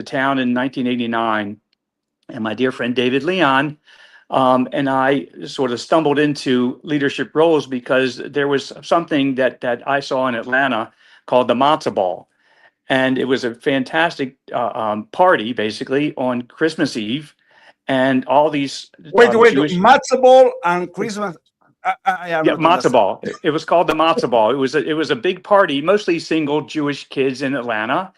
to town in 1989, and my dear friend David Leon and I sort of stumbled into leadership roles because there was something that I saw in Atlanta called the matzo ball. And it was a fantastic party, basically, on Christmas Eve. And all these Wait, Jewish, matzo ball and Christmas. I am yeah, not matzo understanding. ball. It was called the matzo ball. It was a big party, mostly single Jewish kids in Atlanta,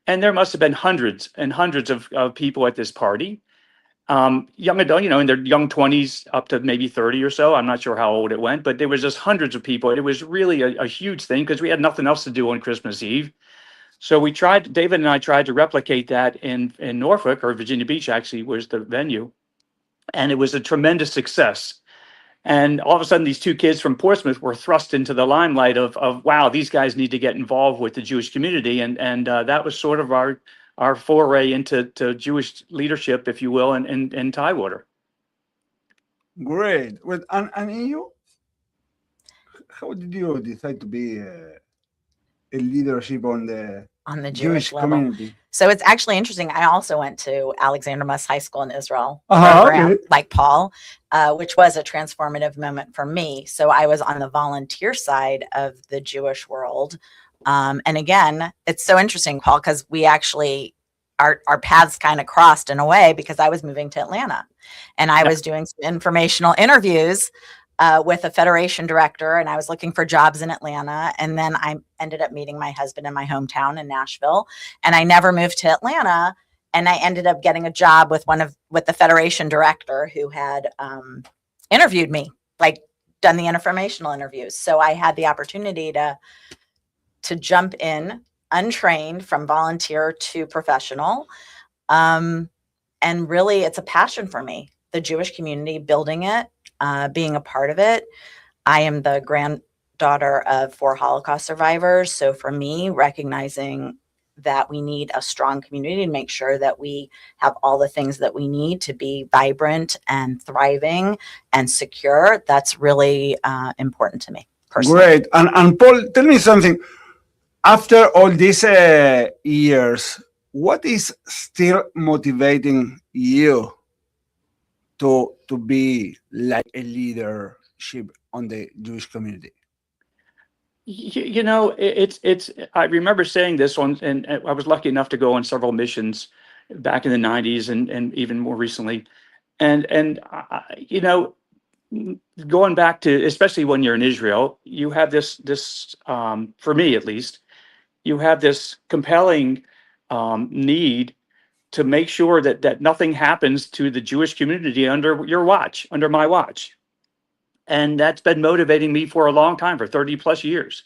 and there must have been hundreds and hundreds of people at this party. Young adult, in their young 20s up to maybe 30 or so. I'm not sure how old it went, but there was just hundreds of people. It was really a huge thing because we had nothing else to do on Christmas Eve. So David and I tried to replicate that in Norfolk, or Virginia Beach actually was the venue. And it was a tremendous success. And all of a sudden, these two kids from Portsmouth were thrust into the limelight of wow, these guys need to get involved with the Jewish community. And that was sort of our foray into Jewish leadership, if you will, in Tidewater. Great. Well, and you, how did you decide to be a leadership on the Jewish level community? So it's actually interesting. I also went to Alexander Muss High School in Israel Okay. like Paul, which was a transformative moment for me. So I was on the volunteer side of the Jewish world. And again, it's so interesting, Paul, because we actually, our paths kind of crossed in a way because I was moving to Atlanta and I was doing some informational interviews with a federation director, and I was looking for jobs in Atlanta. And then I ended up meeting my husband in my hometown in Nashville, and I never moved to Atlanta. And I ended up getting a job with the federation director who had interviewed me, like done the informational interviews. So I had the opportunity to jump in untrained from volunteer to professional. And really, it's a passion for me, the Jewish community, building it. Being a part of it. I am the granddaughter of 4 Holocaust survivors. So for me, recognizing that we need a strong community to make sure that we have all the things that we need to be vibrant and thriving and secure, that's really important to me personally. Great. And Paul, tell me something. After all these years, what is still motivating you to be like a leadership on the Jewish community? It's. I remember saying this and I was lucky enough to go on several missions back in the 90s and even more recently, and going back to, especially when you're in Israel, you have this for me at least, you have this compelling need to make sure that nothing happens to the Jewish community under my watch. And that's been motivating me for a long time, for 30 plus years.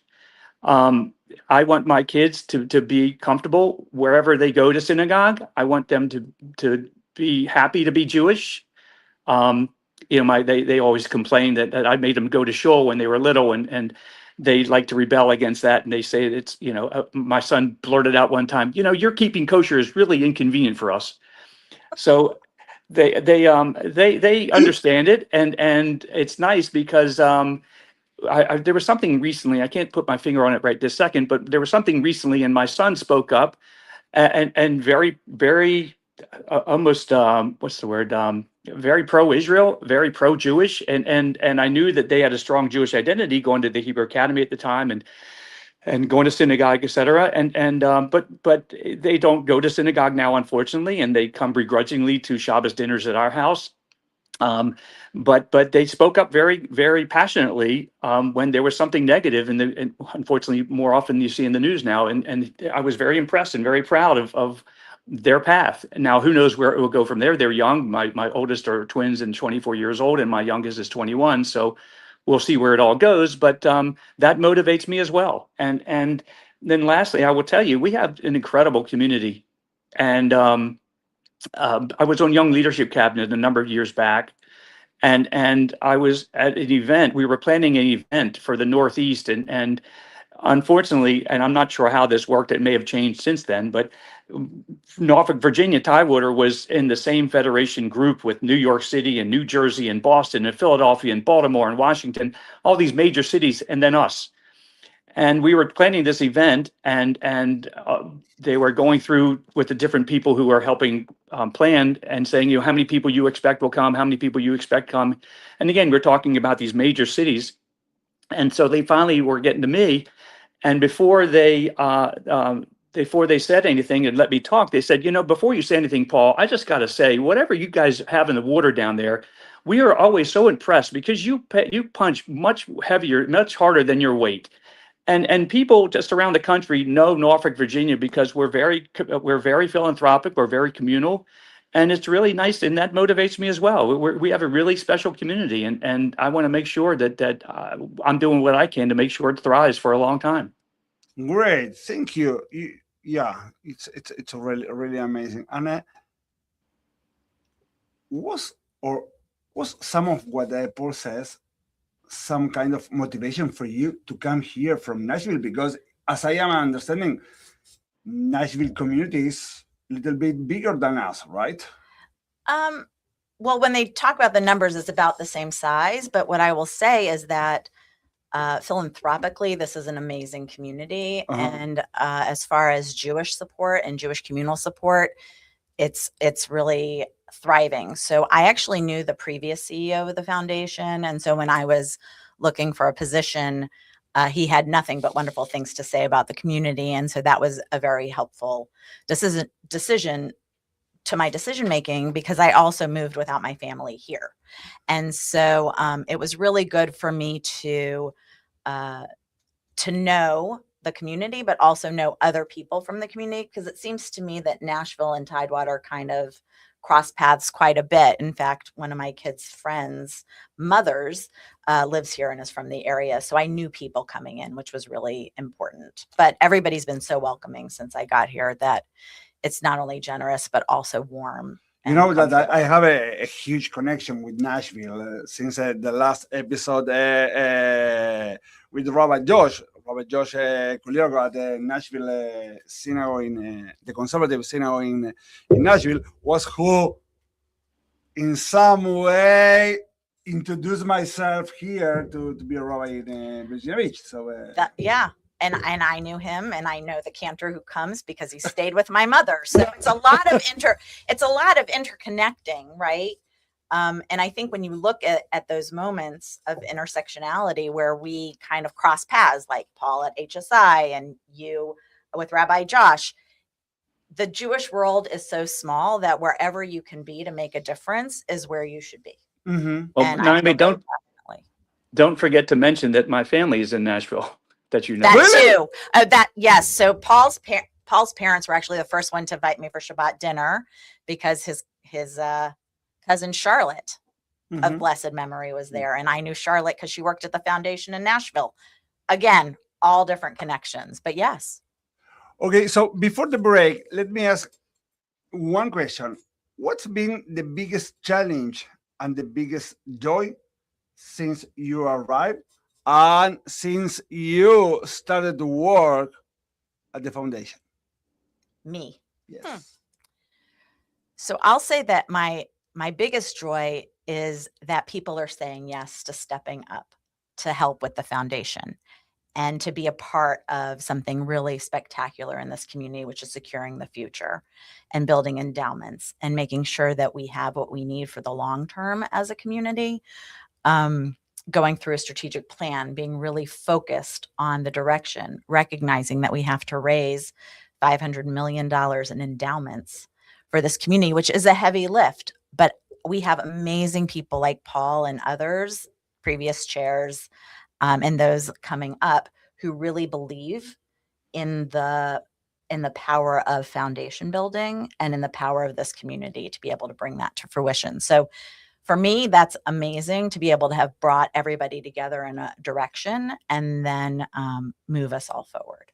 I want my kids to be comfortable wherever they go to synagogue. I want them to be happy to be Jewish. They always complain that I made them go to shul when they were little, and they like to rebel against that, and they say it's, my son blurted out one time, you're keeping kosher is really inconvenient for us. So they understand it, and it's nice because there was something recently, I can't put my finger on it right this second, but there was something recently, and my son spoke up and very, very almost what's the word? Very pro-Israel, very pro-Jewish, and I knew that they had a strong Jewish identity, going to the Hebrew Academy at the time and going to synagogue, etc. But they don't go to synagogue now, unfortunately, and they come begrudgingly to Shabbos dinners at our house. But they spoke up very, very passionately when there was something negative, and unfortunately, more often you see in the news now. And I was very impressed and very proud of their path. Now, who knows where it will go from there? They're young. My oldest are twins and 24 years old, and my youngest is 21. So we'll see where it all goes. But that motivates me as well. And then lastly, I will tell you, we have an incredible community. And I was on Young Leadership Cabinet a number of years back. And I was at an event. We were planning an event for the Northeast, and unfortunately, and I'm not sure how this worked, it may have changed since then, but Norfolk, Virginia, Tidewater was in the same federation group with New York City and New Jersey and Boston and Philadelphia and Baltimore and Washington, all these major cities, and then us. And we were planning this event, and they were going through with the different people who are helping plan and saying, how many people you expect will come, how many people you expect come. And again, we're talking about these major cities. And so they finally were getting to me, and before they said anything and let me talk, they said, before you say anything, Paul, I just got to say, whatever you guys have in the water down there, we are always so impressed because you punch much heavier, much harder than your weight. And people just around the country know Norfolk, Virginia, because we're very philanthropic, we're very communal, and it's really nice, and that motivates me as well. We have a really special community, and I want to make sure that I'm doing what I can to make sure it thrives for a long time. Great, thank you. Yeah, it's really amazing. And was some of what Paul says some kind of motivation for you to come here from Nashville? Because as I am understanding, Nashville community is a little bit bigger than us, right? Well, when they talk about the numbers, it's about the same size. But what I will say is that philanthropically, this is an amazing community. And as far as Jewish support and Jewish communal support, it's really thriving. So I actually knew the previous CEO of the foundation. And so when I was looking for a position, he had nothing but wonderful things to say about the community. And so that was a very helpful decision to my decision making, because I also moved without my family here. And so it was really good for me to know the community, but also know other people from the community, because it seems to me that Nashville and Tidewater kind of cross paths quite a bit. In fact, one of my kids' friends' mothers lives here and is from the area. So I knew people coming in, which was really important. But everybody's been so welcoming since I got here that it's not only generous, but also warm. You know that I have a huge connection with Nashville since the last episode with Rabbi Josh Kuliogo at the Nashville synagogue, in the conservative synagogue in Nashville, was who in some way introduced myself here to be a rabbi in Virginia Beach. So yeah. And I knew him, and I know the cantor who comes because he stayed with my mother. So it's a lot of interconnecting, right? And I think when you look at those moments of intersectionality where we kind of cross paths, like Paul at HSI and you with Rabbi Josh, the Jewish world is so small that wherever you can be to make a difference is where you should be. Mm-hmm. Well, Naomi, don't forget to mention that my family is in Nashville. That you know. That too. Yes. So Paul's parents were actually the first one to invite me for Shabbat dinner, because his cousin Charlotte of blessed memory was there, and I knew Charlotte because she worked at the foundation in Nashville. Again, all different connections, but yes. Okay, so before the break, let me ask one question. What's been the biggest challenge and the biggest joy since you arrived and since you started to work at the foundation? Me. Yes. So I'll say that my biggest joy is that people are saying yes to stepping up to help with the foundation and to be a part of something really spectacular in this community, which is securing the future and building endowments and making sure that we have what we need for the long term as a community. Going through a strategic plan, being really focused on the direction, recognizing that we have to raise $500 million in endowments for this community, which is a heavy lift. But we have amazing people like Paul and others, previous chairs, and those coming up, who really believe in the power of foundation building and in the power of this community to be able to bring that to fruition. So for me, that's amazing to be able to have brought everybody together in a direction and then move us all forward.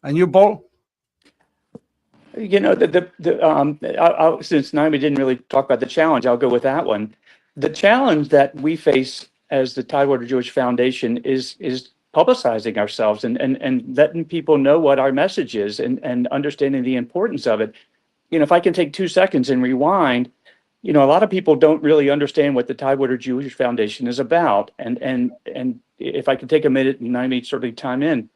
And you, Paul? You know, since Naomi didn't really talk about the challenge, I'll go with that one. The challenge that we face as the Tidewater Jewish Foundation is publicizing ourselves and letting people know what our message is and understanding the importance of it. You know, if I can take 2 seconds and rewind, you know, a lot of people don't really understand what the Tidewater Jewish Foundation is about. And if I can take a minute, and Naomi certainly chime in.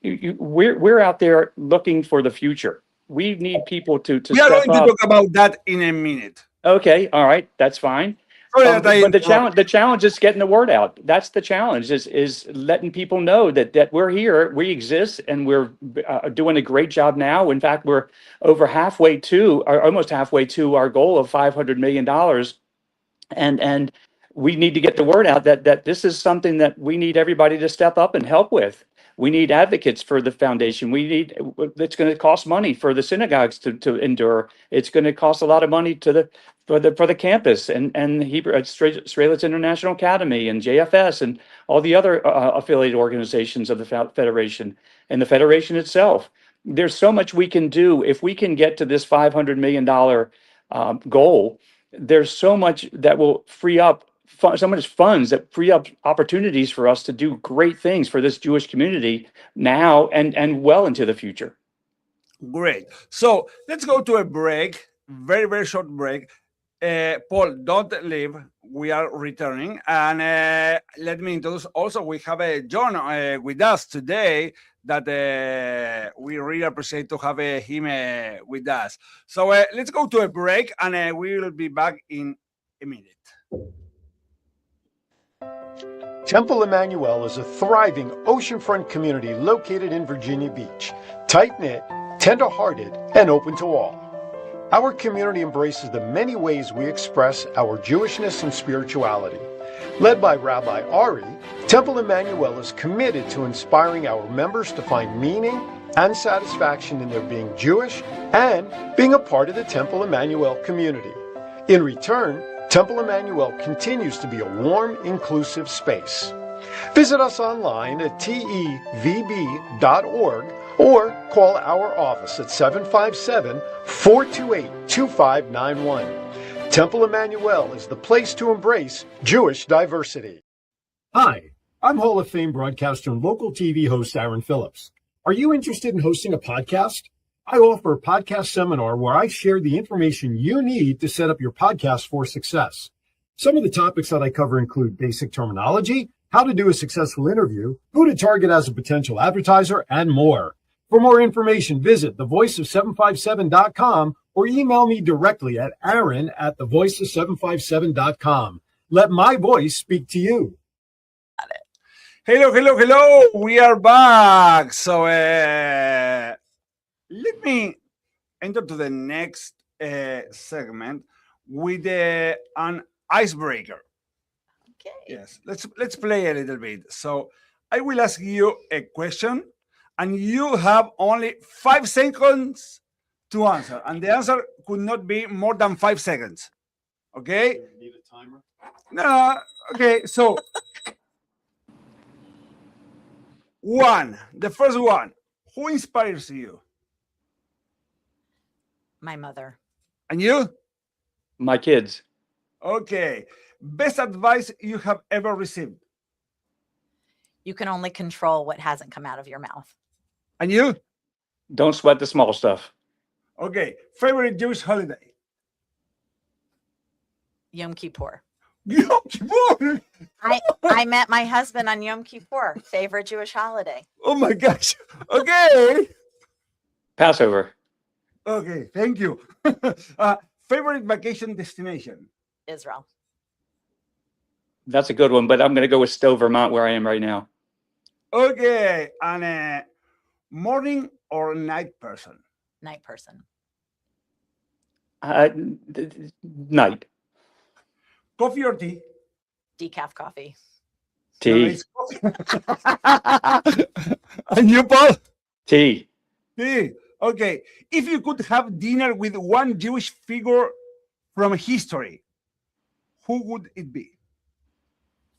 we're out there looking for the future. We need people to We are step going to up. talk about that in a minute. Okay, all right, that's fine. Sorry that I But the interrupt. challenge is getting the word out. That's the challenge, is letting people know that we're here, we exist, and we're doing a great job now. In fact, we're over halfway to, or almost halfway to our goal of $500 million. And we need to get the word out that this is something that we need everybody to step up and help with. We need advocates for the foundation. It's going to cost money for the synagogues to endure. It's going to cost a lot of money for the campus and Hebrew Israelite International Academy and JFS and all the other affiliated organizations of the Federation and the Federation itself. There's so much we can do if we can get to this $500 million goal. There's so much that will free up so much funds that free up opportunities for us to do great things for this Jewish community now and well into the future. Great. So let's go to a break, very, very short break. Paul, don't leave. We are returning. And let me introduce also, we have John with us today that we really appreciate to have him with us. So let's go to a break and we will be back in a minute. Temple Emmanuel is a thriving oceanfront community located in Virginia Beach, tight-knit, tender-hearted, and open to all. Our community embraces the many ways we express our Jewishness and spirituality. Led by Rabbi Ari, Temple Emmanuel is committed to inspiring our members to find meaning and satisfaction in their being Jewish and being a part of the Temple Emmanuel community. In return, Temple Emmanuel continues to be a warm, inclusive space. Visit us online at tevb.org or call our office at 757-428-2591. Temple Emmanuel is the place to embrace Jewish diversity. Hi, I'm Hall of Fame broadcaster and local TV host Aaron Phillips. Are you interested in hosting a podcast? I offer a podcast seminar where I share the information you need to set up your podcast for success. Some of the topics that I cover include basic terminology, how to do a successful interview, who to target as a potential advertiser, and more. For more information, visit thevoiceof757.com or email me directly at aaron@thevoiceof757.com. Let my voice speak to you. Hello. We are back. So let me enter to the next segment with an icebreaker. Okay. Yes, let's play a little bit. So I will ask you a question, and you have only 5 seconds to answer, and the answer could not be more than 5 seconds. Okay? Need a timer? No. Okay. So the first one. Who inspires you? My mother. And you? My kids. Okay. Best advice you have ever received? You can only control what hasn't come out of your mouth. And you? Don't sweat the small stuff. Okay. Favorite Jewish holiday? Yom Kippur. Yom Kippur. I met my husband on Yom Kippur, favorite Jewish holiday. Oh my gosh. Okay. Passover. Okay. Thank you. Favorite vacation destination? Israel. That's a good one, but I'm going to go with Stowe, Vermont, where I am right now. Okay. And morning or night person? Night person. Night. Coffee or tea? Decaf coffee. Tea. And you, Paul? Tea. Tea. Okay. If you could have dinner with one Jewish figure from history, who would it be?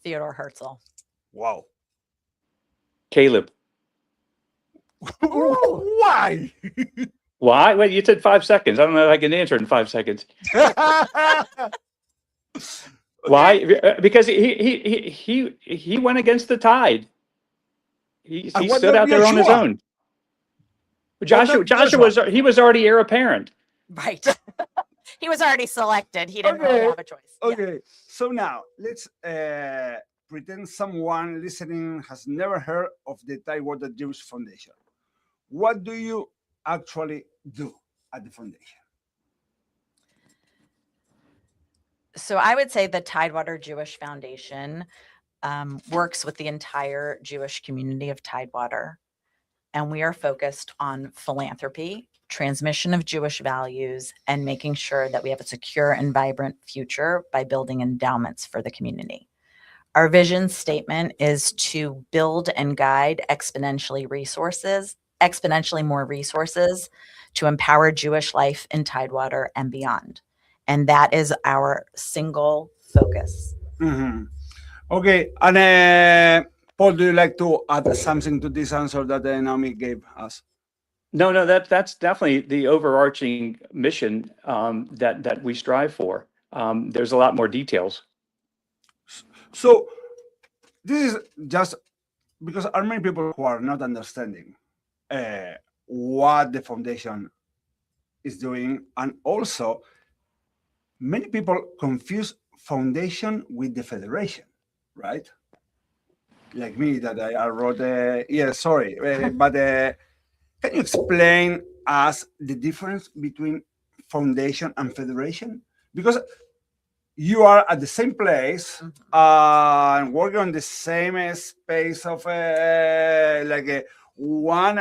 Theodore Herzl. Wow. Caleb. Why? Why? Wait, you said 5 seconds. I don't know if I can answer in 5 seconds. Why? Because he went against the tide. He stood out there on his own. Joshua was already heir apparent. Right. He was already selected. He didn't really have a choice. Okay. So now let's pretend someone listening has never heard of the Tidewater Jewish Foundation. What do you actually do at the foundation? So I would say the Tidewater Jewish Foundation works with the entire Jewish community of Tidewater. And we are focused on philanthropy, transmission of Jewish values, and making sure that we have a secure and vibrant future by building endowments for the community. Our vision statement is to build and guide exponentially more resources to empower Jewish life in Tidewater and beyond. And that is our single focus. Mm-hmm. Okay, and Paul, do you like to add something to this answer that Naomi gave us? No, that's definitely the overarching mission that we strive for. There's a lot more details. So this is just because are many people who are not understanding what the foundation is doing, and also many people confuse foundation with the federation, right? Like me, that I wrote. But can you explain us the difference between foundation and federation? Because you are at the same place and working on the same space of one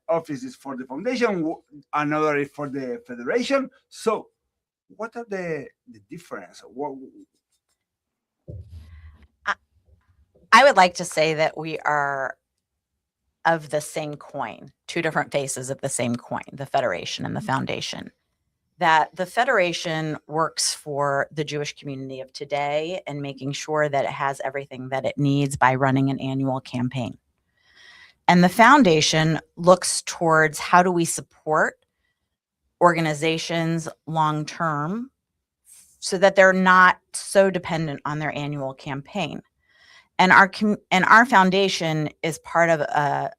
office is for the foundation, another is for the federation. So what are the difference? I would like to say that we are of the same coin, two different faces of the same coin, the federation and the foundation. That the federation works for the Jewish community of today and making sure that it has everything that it needs by running an annual campaign. And the foundation looks towards how do we support organizations long term so that they're not so dependent on their annual campaign. And our foundation is part of a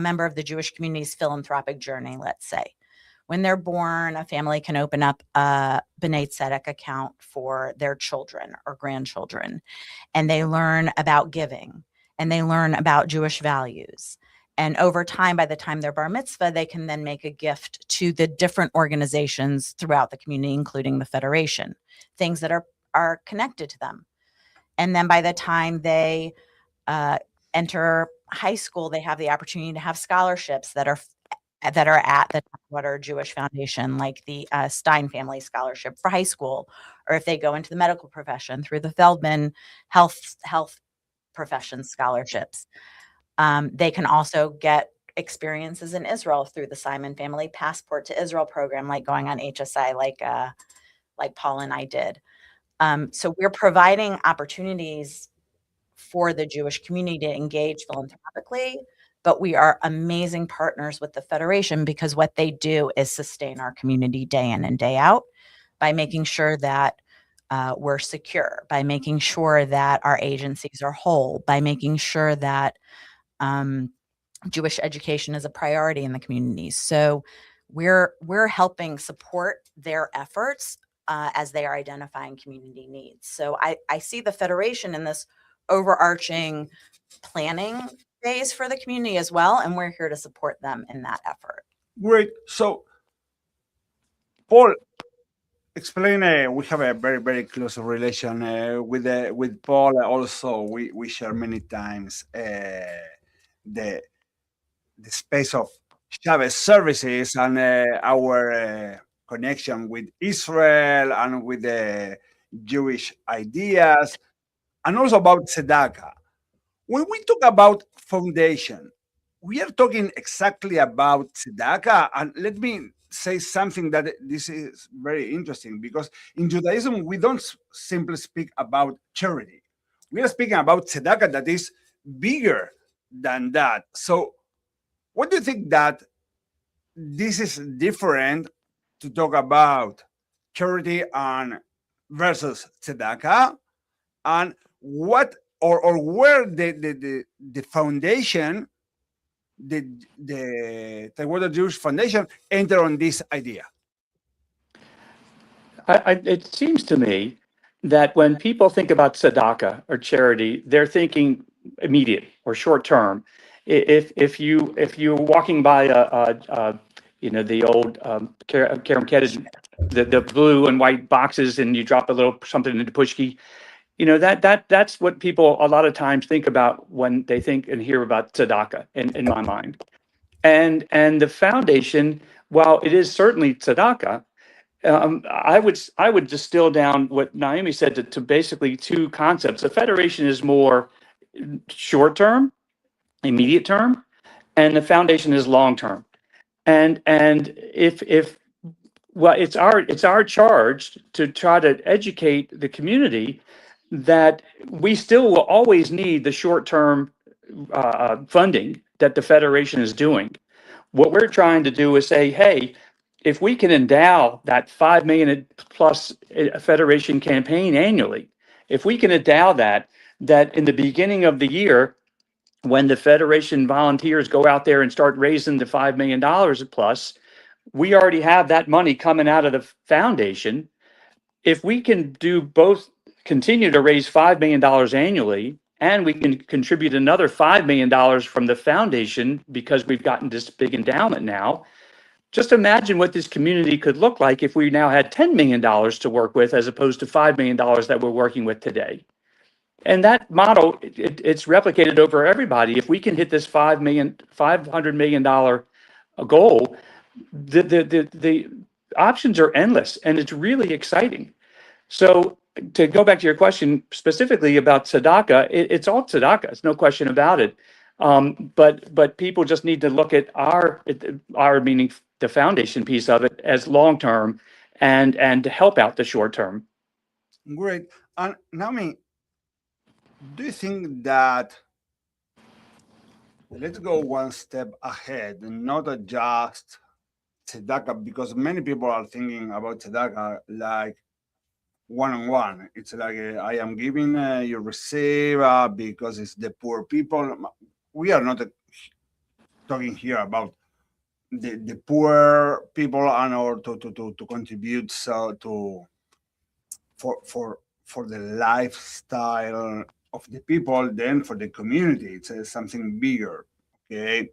member of the Jewish community's philanthropic journey, let's say. When they're born, a family can open up a B'nai Tzedek account for their children or grandchildren, and they learn about giving, and they learn about Jewish values. And over time, by the time they're bar mitzvah, they can then make a gift to the different organizations throughout the community, including the federation, things that are connected to them. And then by the time they enter high school, they have the opportunity to have scholarships that are at the Tidewater Jewish Foundation, like the Stein Family Scholarship for high school, or if they go into the medical profession through the Feldman Health Profession Scholarships. They can also get experiences in Israel through the Simon Family Passport to Israel program, like going on HSI, like Paul and I did. So we're providing opportunities for the Jewish community to engage philanthropically, but we are amazing partners with the Federation because what they do is sustain our community day in and day out by making sure that we're secure, by making sure that our agencies are whole, by making sure that Jewish education is a priority in the communities. So we're helping support their efforts as they are identifying community needs. So I see the Federation in this overarching planning phase for the community as well, and we're here to support them in that effort. Great. So, Paul, explain. We have a very, very close relation with Paul. Also, we share many times the space of Shabbos services and our connection with Israel and with the Jewish ideas, and also about tzedakah. When we talk about foundation, we are talking exactly about tzedakah. And let me say something that this is very interesting, because in Judaism, we don't simply speak about charity. We are speaking about tzedakah that is bigger than that. So what do you think that this is different to talk about charity and versus tzedakah? And what or where the foundation, the Tidewater Jewish Foundation, enter on this idea? It seems to me that when people think about tzedakah or charity, they're thinking immediate or short term. If you're walking by the old Karen Kennedy, the blue and white boxes, and you drop a little something into pushki, that's what people a lot of times think about when they think and hear about tzedakah in my mind. And the foundation, while it is certainly tzedakah, I would distill down what Naomi said to basically two concepts. The federation is more short term, immediate term, and the foundation is long term. And if well, it's our charge to try to educate the community that we still will always need the short term funding that the federation is doing. What we're trying to do is say, hey, if we can endow that 5 million plus federation campaign annually, if we can endow that in the beginning of the year, when the federation volunteers go out there and start raising the $5 million plus, we already have that money coming out of the foundation. If we can do both, continue to raise $5 million annually, and we can contribute another $5 million from the foundation because we've gotten this big endowment now, just imagine what this community could look like if we now had $10 million to work with as opposed to $5 million that we're working with today. And that model, it's replicated over everybody. If we can hit this $500 million goal, the options are endless, and it's really exciting. So to go back to your question specifically about tzedakah, it's all tzedakah. It's no question about it. But people just need to look at our meaning the foundation piece of it as long term and to help out the short term. Great. And Naomi, do you think that, let's go one step ahead, not just tzedakah, because many people are thinking about tzedakah like one-on-one. It's like I am giving, you receive, because it's the poor people. We are not talking here about the poor people and or to contribute for the lifestyle of the people, then for the community. It's something bigger. Okay.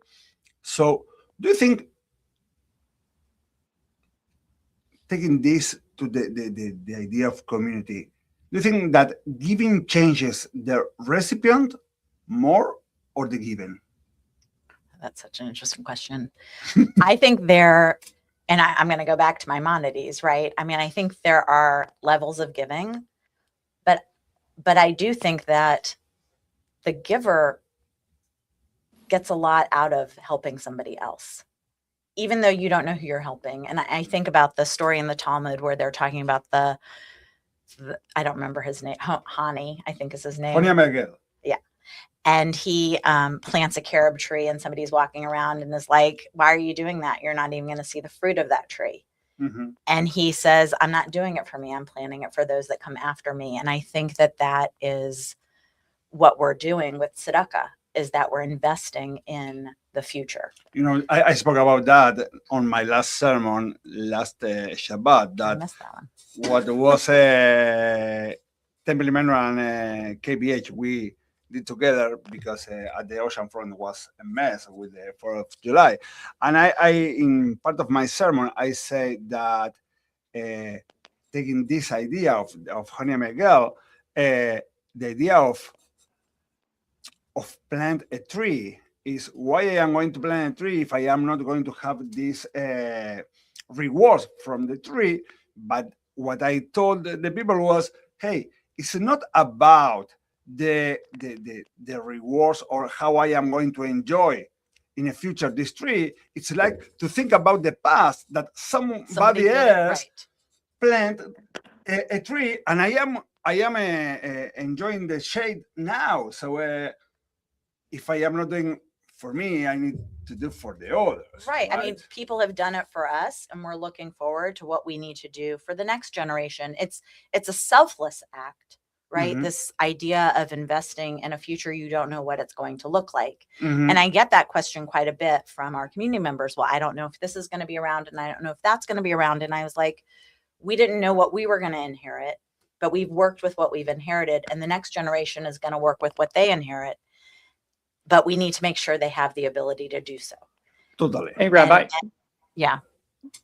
So do you think, taking this to the idea of community, do you think that giving changes the recipient more or the given? That's such an interesting question. I think and I'm going to go back to Maimonides, right? I mean, I think there are levels of giving, but I do think that the giver gets a lot out of helping somebody else, even though you don't know who you're helping. And I think about the story in the Talmud where they're talking about the I don't remember his name, Hani, I think is his name. Yeah. And he plants a carob tree, and somebody's walking around and is like, why are you doing that? You're not even going to see the fruit of that tree. Mm-hmm. And he says, I'm not doing it for me. I'm planting it for those that come after me. And I think that is what we're doing with tzedakah, is that we're investing in the future. I spoke about that on my last sermon last Shabbat. That, I missed that one. What was Temple Emmanuel and KBH we did together, because at the ocean front was a mess with the 4th of July. And I in part of my sermon, I say that taking this idea of Hania Miguel, the idea of plant a tree is why I am going to plant a tree if I am not going to have this rewards from the tree. But what I told the people was, hey, it's not about the rewards or how I am going to enjoy in the future this tree. It's like to think about the past, that somebody else plant a tree, and I am enjoying the shade now. So if I am not doing for me, I need to do for the others. Right. I mean, people have done it for us, and we're looking forward to what we need to do for the next generation. It's a selfless act, right? Mm-hmm. This idea of investing in a future you don't know what it's going to look like. Mm-hmm. And I get that question quite a bit from our community members. Well, I don't know if this is going to be around, and I don't know if that's going to be around. And I was like, we didn't know what we were going to inherit. but we've worked with what we've inherited, and the next generation is going to work with what they inherit. But we need to make sure they have the ability to do so. Totally. Hey, Rabbi. Yeah.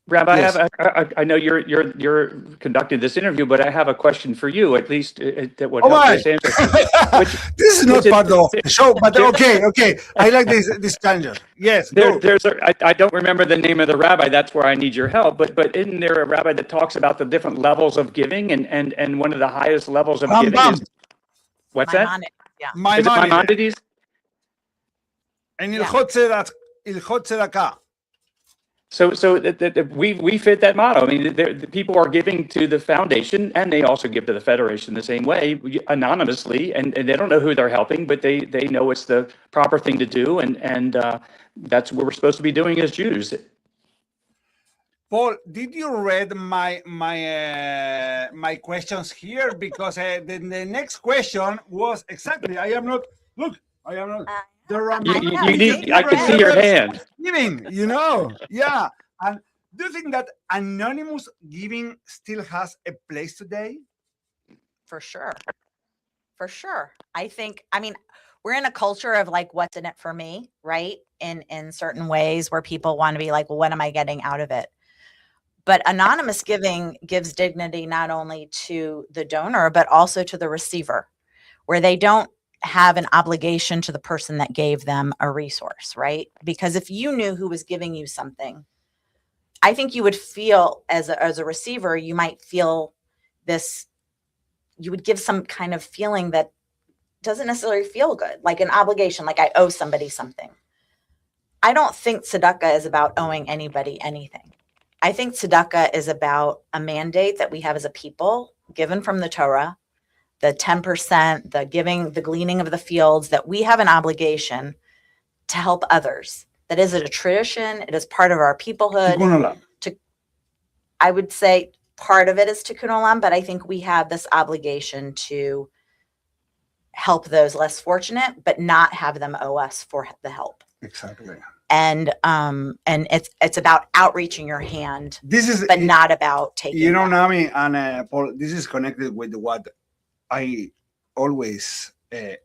Rabbi, Yes. I know you're conducting this interview, but I have a question for you, at least that would Oh help my! this answer. This is not which is- part of the show, but there- okay. I like this tangent. Yes, go. I don't remember the name of the rabbi. That's where I need your help. But isn't there a rabbi that talks about the different levels of giving, and one of the highest levels of giving Rambam. is what's that? Yeah. Is it Maimonides. Maimonides? And Yeah. Ilhot Tzedakah. So that we fit that motto. I mean, the people are giving to the foundation, and they also give to the federation the same way, anonymously, and they don't know who they're helping, but they know it's the proper thing to do, and that's what we're supposed to be doing as Jews. Paul, did you read my questions here? Because the next question was exactly. I am not. Look, I am not. The You need. I can see your hand. Giving, yeah. And do you think that anonymous giving still has a place today? For sure. I mean, we're in a culture of like, what's in it for me, right? In certain ways where people want to be like, well, what am I getting out of it? But anonymous giving gives dignity not only to the donor, but also to the receiver, where they don't have an obligation to the person that gave them a resource, right? Because if you knew who was giving you something, I think you would feel as a receiver, you might feel this, you would give some kind of feeling that doesn't necessarily feel good, like an obligation, like I owe somebody something. I don't think tzedakah is about owing anybody anything. I think tzedakah is about a mandate that we have as a people given from the Torah, the 10%, the giving, the gleaning of the fields, that we have an obligation to help others. That is a tradition. It is part of our peoplehood. I would say part of it is tikkun olam, but I think we have this obligation to help those less fortunate, but not have them owe us for the help. Exactly. And it's about outreaching your hand, but not about taking. Nami and Paul, this is connected with what I always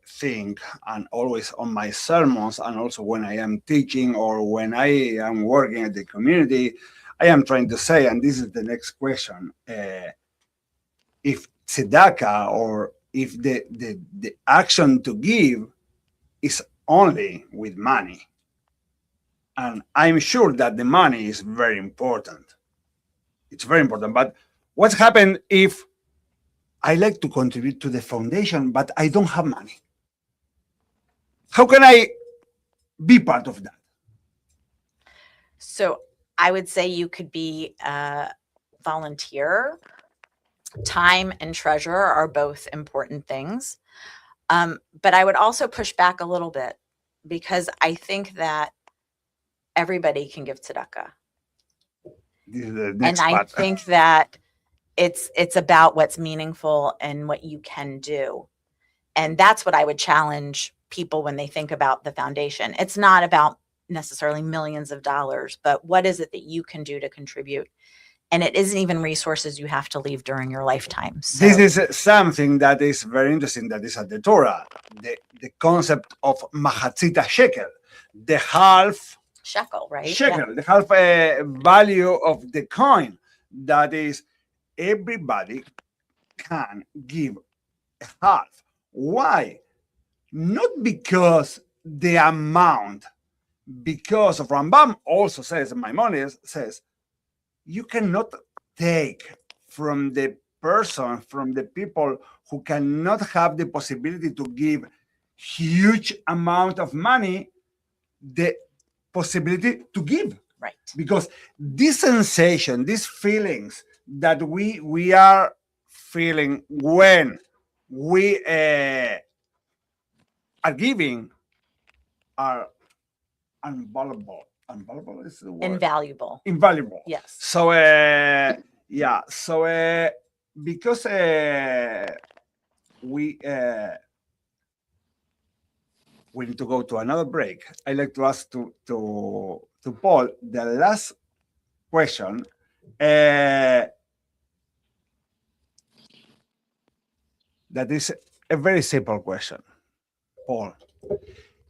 think, and always on my sermons, and also when I am teaching or when I am working at the community, I am trying to say, and this is the next question, if tzedakah, or if the action to give is only with money, and I'm sure that the money is very important. It's very important. But what's happened if I like to contribute to the foundation, but I don't have money? How can I be part of that? So I would say you could be a volunteer. Time and treasure are both important things. But I would also push back a little bit, because I think that everybody can give tzedakah. I think that it's about what's meaningful and what you can do. And that's what I would challenge people when they think about the foundation. It's not about necessarily millions of dollars, but what is it that you can do to contribute? And it isn't even resources you have to leave during your lifetime. So, this is something that is very interesting, that is at the Torah, the concept of mahatzita shekel, the half shekel, right? Shekel, the half value of the coin. That is, everybody can give half. Why? Not because the amount, because of Rambam also says, Maimonides says, you cannot take from the person, from the people who cannot have the possibility to give huge amount of money, the possibility to give. Right. Because this sensation, these feelings that we are feeling when we are giving are invaluable. Invaluable is the word. Invaluable. Invaluable. Yes. So yeah. So because we need to go to another break, I like to ask to Paul the last question. that is a very simple question, Paul.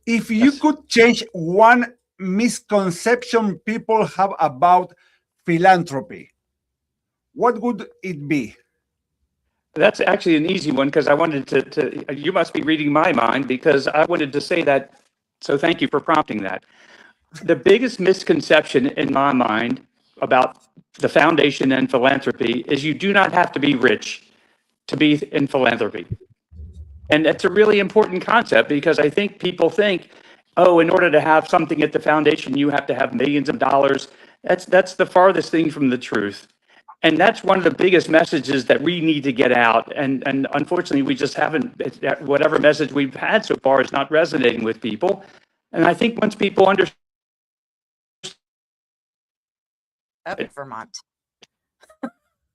If you Yes. could change one misconception people have about philanthropy, what would it be? That's actually an easy one because I wanted to, you must be reading my mind because I wanted to say that. So thank you for prompting that. The biggest misconception in my mind about the foundation and philanthropy is you do not have to be rich to be in philanthropy. And that's a really important concept because I think people think, oh, in order to have something at the foundation, you have to have millions of dollars. That's the farthest thing from the truth. And that's one of the biggest messages that we need to get out. And unfortunately, we just haven't, whatever message we've had so far is not resonating with people. And I think once people understand, Vermont.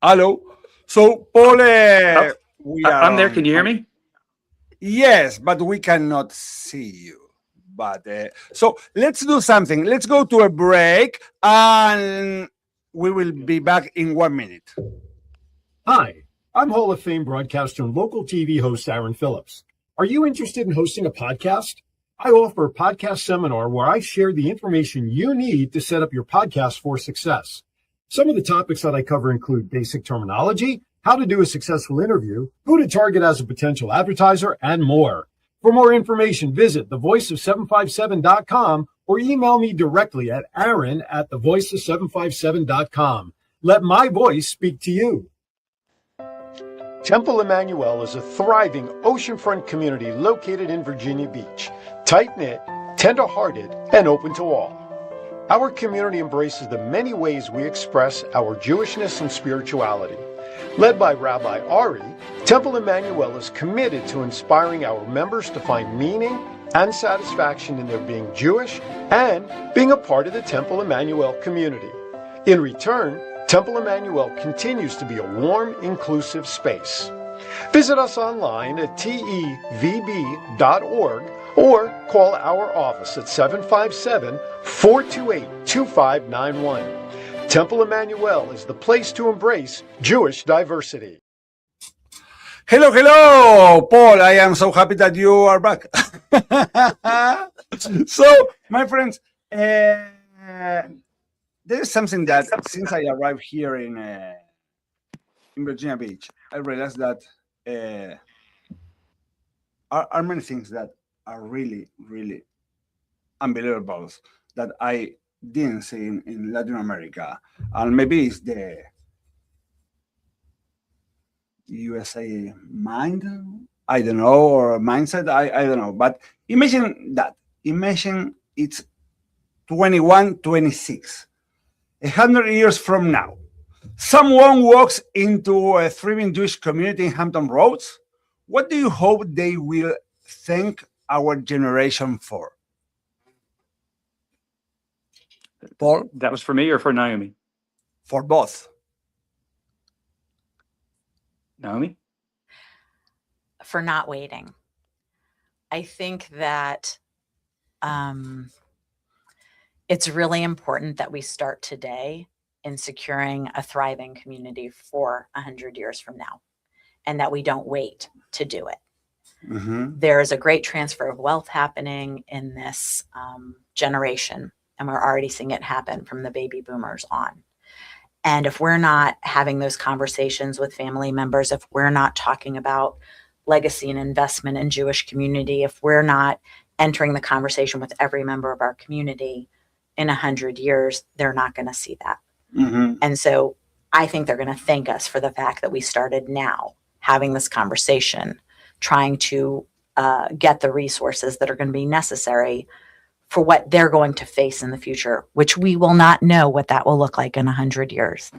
Hello. So, Paul, we are I'm there. Can you hear me? Yes, but we cannot see you. But so let's do something. Let's go to a break, and we will be back in 1 minute. Hi, I'm Hall of Fame broadcaster and local TV host Aaron Phillips. Are you interested in hosting a podcast? I offer a podcast seminar where I share the information you need to set up your podcast for success. Some of the topics that I cover include basic terminology, how to do a successful interview, who to target as a potential advertiser, and more. For more information, visit thevoiceof757.com or email me directly at aaron@thevoiceof757.com. Let my voice speak to you. Temple Emmanuel is a thriving oceanfront community located in Virginia Beach, tight-knit, tender-hearted, and open to all. Our community embraces the many ways we express our Jewishness and spirituality. Led by Rabbi Ari, Temple Emmanuel is committed to inspiring our members to find meaning and satisfaction in their being Jewish and being a part of the Temple Emmanuel community. In return, Temple Emmanuel continues to be a warm, inclusive space. Visit us online at tevb.org or call our office at 757-428-2591. Temple Emmanuel is the place to embrace Jewish diversity. Hello, hello, Paul. I am so happy that you are back. So, my friends, there is something that since I arrived here in Virginia Beach, I realized that are many things that are really, really unbelievable that I didn't see in Latin America. And maybe it's the USA mind, I don't know, or mindset, I don't know. But imagine that. Imagine it's 2126. 100 years from now, someone walks into a thriving Jewish community in Hampton Roads. What do you hope they will thank our generation for? Paul? That was for me or for Naomi? For both. Naomi? For not waiting. I think that it's really important that we start today in securing a thriving community for 100 years from now, and that we don't wait to do it. Mm-hmm. There is a great transfer of wealth happening in this generation, and we're already seeing it happen from the baby boomers on. And if we're not having those conversations with family members, if we're not talking about legacy and investment in Jewish community, if we're not entering the conversation with every member of our community in 100 years, they're not going to see that. Mm-hmm. And so I think they're going to thank us for the fact that we started now having this conversation, trying to get the resources that are going to be necessary for what they're going to face in the future, which we will not know what that will look like in 100 years.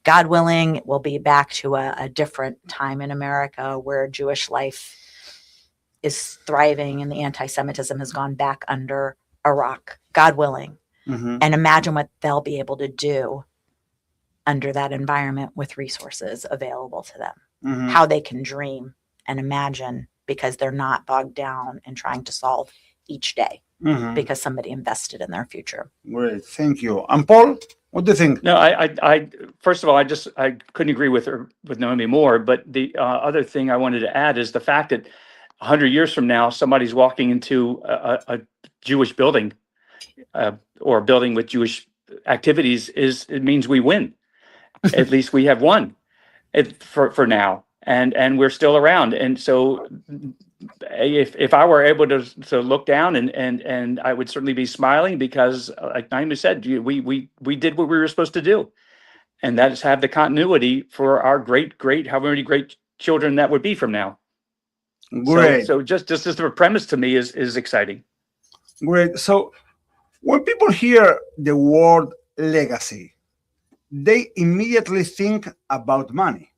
God willing, we'll be back to a different time in America where Jewish life is thriving and the anti-Semitism has gone back under a rock, God willing. Mm-hmm. And imagine what they'll be able to do under that environment with resources available to them, Mm-hmm. how they can dream and imagine because they're not bogged down in trying to solve each day Mm-hmm. because somebody invested in their future. Great, thank you. And Paul, What do you think? No, I first of all, I couldn't agree with her, with Naomi more. But the other thing I wanted to add is the fact that 100 years from now, somebody's walking into a Jewish building or a building with Jewish activities it means we win. At least we have won for now, and we're still around. And so, if I were able to look down and I would certainly be smiling because, like Naomi said, we did what we were supposed to do, and that is have the continuity for our great however many great children that would be from now. Great. So just as the premise to me is exciting. Great. So when people hear the word legacy, they immediately think about money,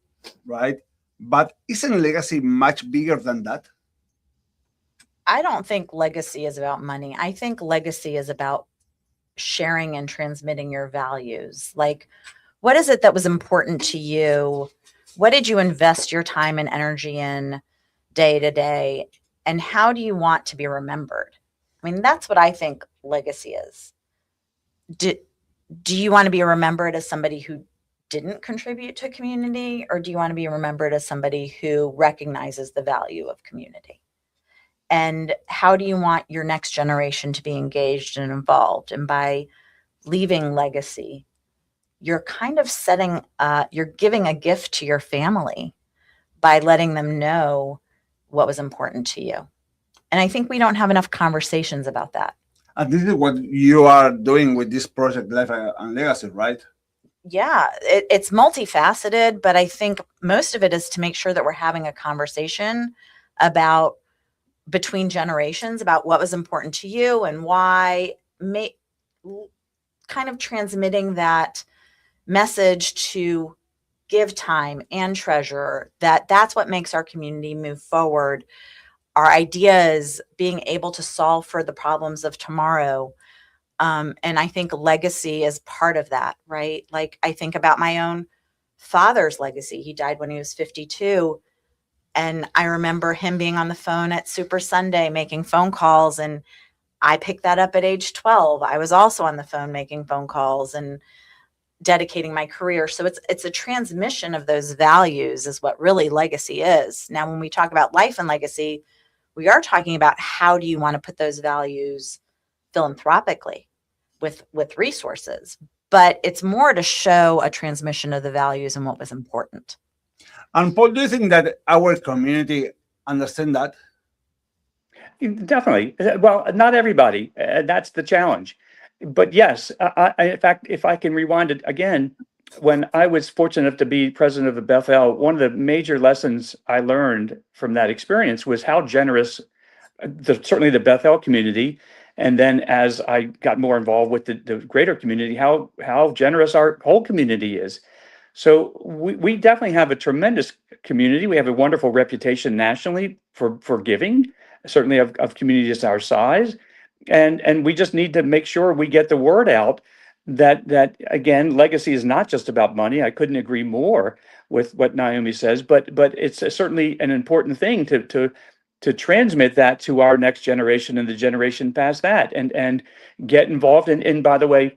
right? But isn't legacy much bigger than that? I don't think legacy is about money. I think legacy is about sharing and transmitting your values. Like, what is it that was important to you? What did you invest your time and energy in day to day? And how do you want to be remembered? I mean, that's what I think legacy is. Do you want to be remembered as somebody who didn't contribute to community, or do you want to be remembered as somebody who recognizes the value of community? And how do you want your next generation to be engaged and involved? And by leaving legacy, you're kind of you're giving a gift to your family by letting them know what was important to you. And I think we don't have enough conversations about that. And this is what you are doing with this project, Life and Legacy, right? Yeah, it's multifaceted, but I think most of it is to make sure that we're having a conversation about between generations about what was important to you and why, kind of transmitting that message to give time and treasure, that's what makes our community move forward. Our idea is being able to solve for the problems of tomorrow. And I think legacy is part of that, right? Like, I think about my own father's legacy. He died when he was 52. And I remember him being on the phone at Super Sunday, making phone calls. And I picked that up at age 12. I was also on the phone making phone calls and dedicating my career. So it's a transmission of those values is what really legacy is. Now, when we talk about life and legacy, we are talking about how do you want to put those values philanthropically with resources, but it's more to show a transmission of the values and what was important. And Paul, do you think that our community understand that? Definitely. Well, not everybody. That's the challenge. But yes, in fact, if I can rewind it again, when I was fortunate enough to be president of the Bethel, one of the major lessons I learned from that experience was how generous, certainly the Bethel community, and then as I got more involved with the greater community, how generous our whole community is. So we definitely have a tremendous community. We have a wonderful reputation nationally for giving, certainly of communities our size. And we just need to make sure we get the word out that again, legacy is not just about money. I couldn't agree more with what Naomi says, but it's certainly an important thing to transmit that to our next generation and the generation past that, and get involved. And by the way,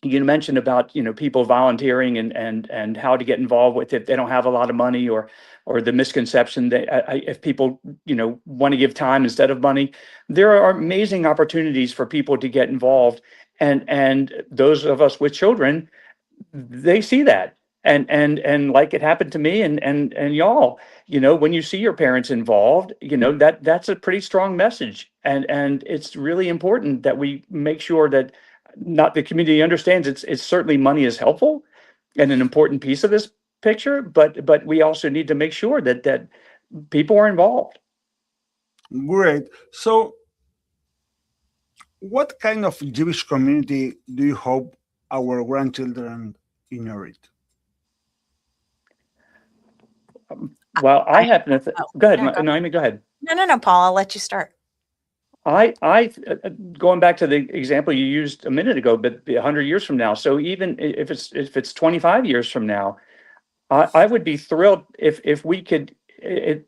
you mentioned about people volunteering and how to get involved with it. They don't have a lot of money, or the misconception that if people want to give time instead of money. There are amazing opportunities for people to get involved, and those of us with children, they see that, and like it happened to me and y'all. When you see your parents involved, that's a pretty strong message, and it's really important that we make sure that not the community understands it's certainly money is helpful and an important piece of this picture, but we also need to make sure that people are involved. Great. So what kind of Jewish community do you hope our grandchildren inherit? Well, I happen to go ahead, yeah, Naomi, go ahead. No, Paul, I'll let you start. I going back to the example you used a minute ago, but 100 years from now. So even if it's 25 years from now, I would be thrilled if we could.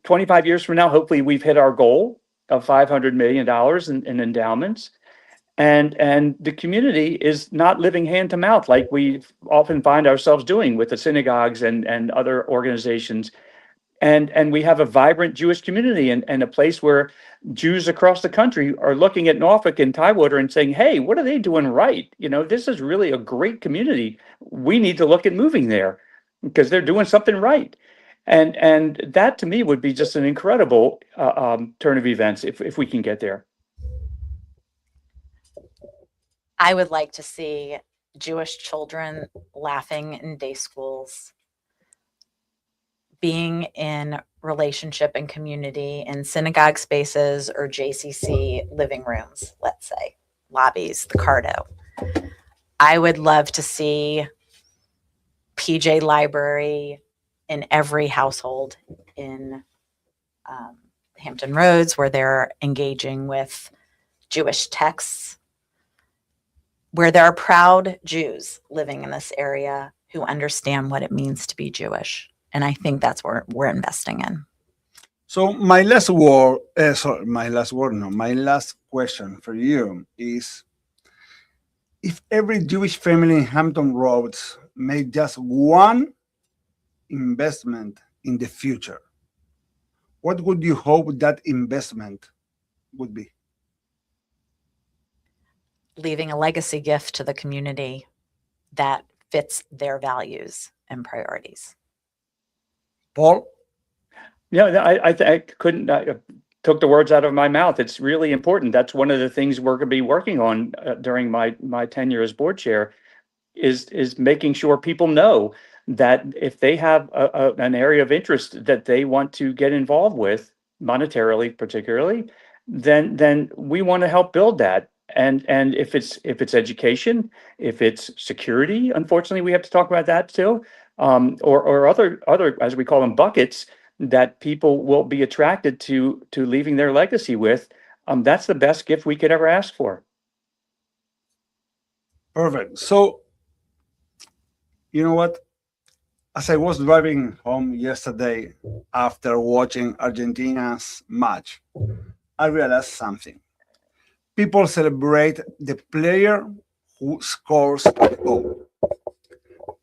25 years from now, hopefully we've hit our goal of $500 million in endowments, and the community is not living hand to mouth like we often find ourselves doing with the synagogues and other organizations. And we have a vibrant Jewish community and a place where Jews across the country are looking at Norfolk and Tidewater and saying, hey, what are they doing right? This is really a great community. We need to look at moving there because they're doing something right. And that to me would be just an incredible turn of events if we can get there. I would like to see Jewish children laughing in day schools, being in relationship and community in synagogue spaces or JCC living rooms, let's say, lobbies, the Cardo. I would love to see PJ Library in every household in Hampton Roads, where they're engaging with Jewish texts, where there are proud Jews living in this area who understand what it means to be Jewish. And I think that's what we're investing in. So my last question for you is, if every Jewish family in Hampton Roads made just one investment in the future, what would you hope that investment would be? Leaving a legacy gift to the community that fits their values and priorities. Paul? Yeah, I couldn't took the words out of my mouth. It's really important. That's one of the things we're going to be working on during my tenure as board chair, is making sure people know that if they have an area of interest that they want to get involved with, monetarily particularly, then we want to help build that. And if it's education, if it's security, unfortunately we have to talk about that too, or other as we call them buckets that people will be attracted to leaving their legacy with. That's the best gift we could ever ask for. Perfect. So, you know what? As I was driving home yesterday after watching Argentina's match, I realized something. People celebrate the player who scores the goal,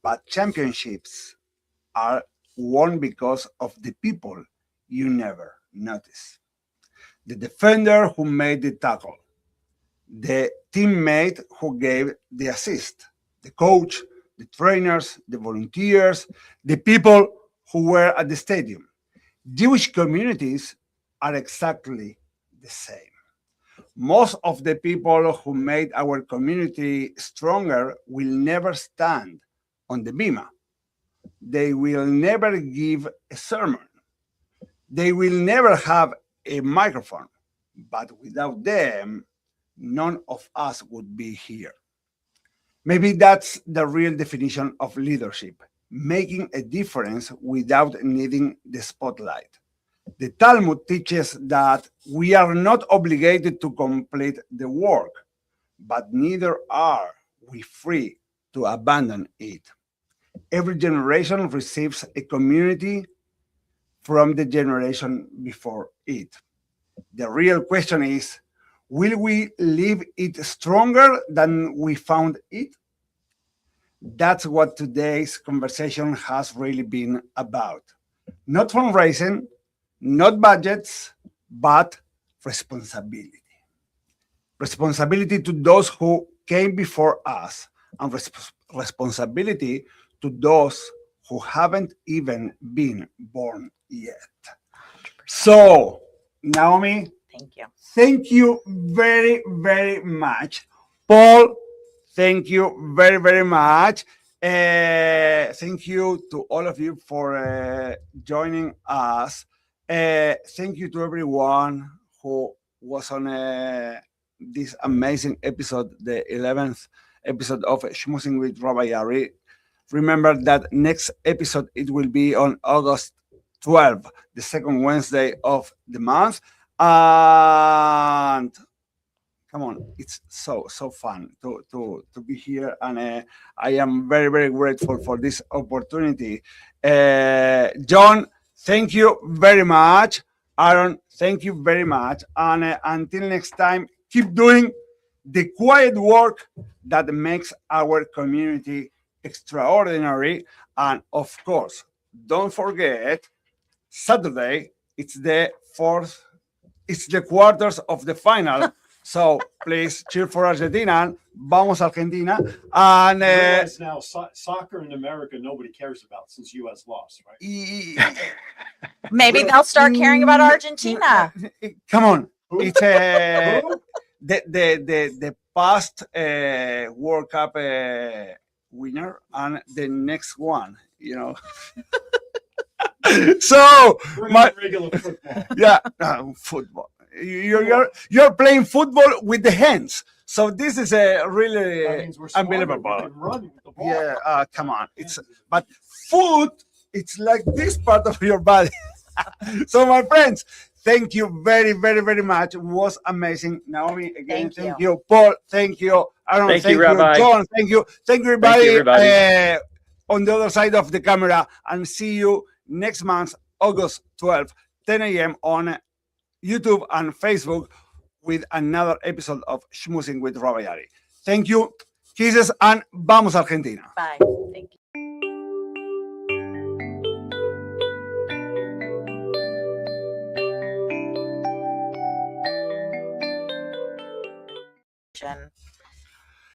but championships are won because of the people you never notice. The defender who made the tackle, the teammate who gave the assist, the coach, the trainers, the volunteers, the people who were at the stadium. Jewish communities are exactly the same. Most of the people who made our community stronger will never stand on the bima. They will never give a sermon. They will never have a microphone. But without them, none of us would be here. Maybe that's the real definition of leadership, making a difference without needing the spotlight. The Talmud teaches that we are not obligated to complete the work, but neither are we free to abandon it. Every generation receives a community from the generation before it. The real question is, will we leave it stronger than we found it? That's what today's conversation has really been about. Not fundraising, not budgets, but responsibility. Responsibility to those who came before us, and responsibility to those who haven't even been born yet. 100%. So, Naomi, Thank you. thank you very, very much. Paul, thank you very, very much. Thank you to all of you for joining us. Thank you to everyone who was on this amazing episode, the 11th episode of Shmoozin with Rabbi Ari. Remember that next episode, it will be on August 12th, the second Wednesday of the month. And come on, it's so fun to be here, and I am very, very grateful for this opportunity. John, thank you very much. Aaron, thank you very much. And until next time, keep doing the quiet work that makes our community extraordinary. And of course, don't forget, Saturday, it's the quarters of the final. So please cheer for Argentina. Vamos Argentina. And Realize now, soccer in America, nobody cares about since U.S. lost, right? Maybe they'll start caring about Argentina. Come on, Who? it's Who? the past World Cup winner and the next one. So We're my regular football. yeah, football. You're playing football with the hands. So this is a That really means we're smarter. unbelievable. We can run with the ball. Yeah, come on. But food, it's like this part of your body. So my friends, thank you very, very, very much. It was amazing. Naomi, again, thank you. Paul, thank you. Aaron, Thank you, Rabbi. John, thank you. Thank you, everybody. Thank you, everybody. On the other side of the camera, and see you next month, August 12th, 10 a.m. on YouTube and Facebook with another episode of Shmoozin with Rabbi Ari. Thank you. Kisses and vamos Argentina. Bye. Thank you.